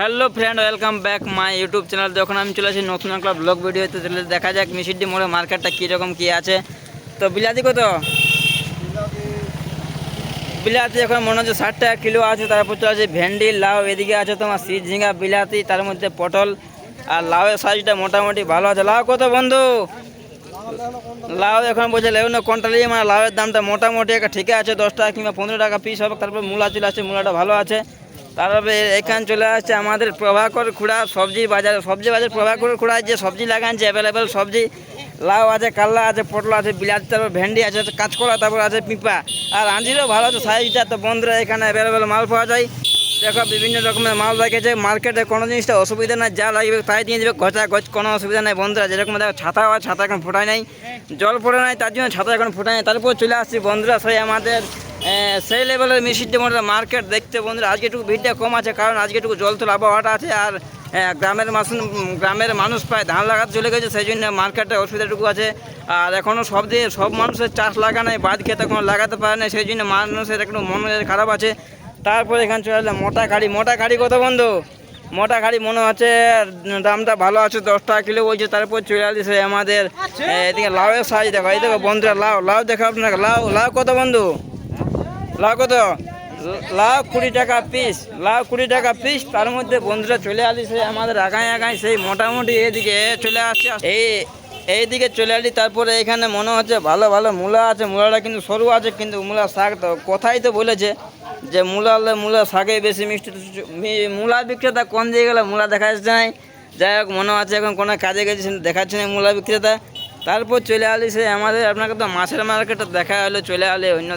Hello friend, welcome back my YouTube channel. যখন আমি চলে আসি নতুন একটা ব্লগ ভিডিওতে, তাহলে দেখা যাক মিষ্টি মোড়ে মার্কেটটা কীরকম কী আছে। তো বিলাতি কত? বিলাতি এখন মনে হচ্ছে 60 টাকা কিলো আছে। তারপর চলে আছে ভেন্ডি, লাউ, এদিকে আছে তোমার শীত ঝিঙ্গা, বিলাতি, তার মধ্যে পটল। আর লাউয়ের সাইজটা মোটামুটি ভালো আছে। লাউ কত বন্ধু? লাউ এখন বলছে লেউ না কোনটা নিয়ে, মানে লাউয়ের দামটা মোটামুটি একটা ঠিক আছে, 10 টাকা কিংবা 15 টাকা পিস হবে। তারপর মূলা চলে আসছে, মূলাটা ভালো আছে। তারপরে এখানে চলে আসছে আমাদের প্রভাকর খুড়া সবজি বাজার প্রভাকর খুড়া যে সবজি লাগাচ্ছে অ্যাভেলেবেল সবজি। লাউ আছে, কাল্লা আছে, পটল আছে, বিলাতি, তারপর ভেন্ডি আছে, কাঁচকলা, তারপর আছে পিঁপা। আর আঞ্জিরও ভালো আছে সাইজটা। তো বন্ধুরা এখানে অ্যাভেলেবেল মাল পাওয়া যায়। দেখো বিভিন্ন রকমের মাল রেখেছে। মার্কেটে কোনো জিনিসটা অসুবিধা নাই, যা লাগবে তাই দিয়ে দেবে, গছা গছ কোনো অসুবিধা নেই বন্ধুরা। যেরকম দেখো ছাতা হয়, ছাতা এখন ফোটায় নাই, জল পড়ে নাই, তার জন্য ছাতা এখন ফোটায় নাই। তারপর চলে আসছি বন্ধুরা সেই আমাদের সেই লেভেলের মিষ্টি মোড়ের মার্কেট দেখতে। বন্ধুরা আজকে একটু ভিড়টা কম আছে, কারণ আজকে একটু জল তোলা আবহাওয়াটা আছে। আর গ্রামের মানুষ প্রায় ধান লাগাতে চলে গেছে, সেই জন্য মার্কেটে অসুবিধাটুকু আছে। আর এখনও সব মানুষের চাষ লাগা নাই, বাদ খেতে কোনো লাগাতে পারে না, সেই জন্য মানুষের একটু মন খারাপ আছে। তারপর এখানে চলে আসলে মোটা খাড়ি কত বন্ধু? মোটা খাড়ি মনে হচ্ছে দামটা ভালো আছে, 10 টাকা কিলো বলছে। তারপর চলে আসছে আমাদের এদিকে লাউয়ের সাইজ দেখো, এই দেখো বন্ধুরা লাউ দেখো আপনাকে। লাউ কত বন্ধু? লাউ কত? লাউ 20 টাকা পিস, লাউ 20 টাকা পিস। তার মধ্যে বন্ধুরা চলে আসছে আমাদের আগায় সেই মোটামুটি এদিকে চলে আসছে, এইদিকে চলে আসি। তারপরে এখানে মনে হচ্ছে ভালো ভালো মূলা আছে। মূলাটা কিন্তু সরু আছে, কিন্তু মূলা শাক তো কোথায় তো বলেছে যে মূলা শাকে বেশি মিষ্টি। মূলা বিক্রেতা কোন দিয়ে গেলে মূলা দেখা যাচ্ছে নাই। যাই হোক, মনে হচ্ছে এখন কোনো কাজে গেছে, দেখাচ্ছে না মূলা বিক্রেতা। তারপর চলে আসি সে আমাদের, আপনাকে তো মাছের মার্কেটে দেখা হলো, চলে আসলে অন্য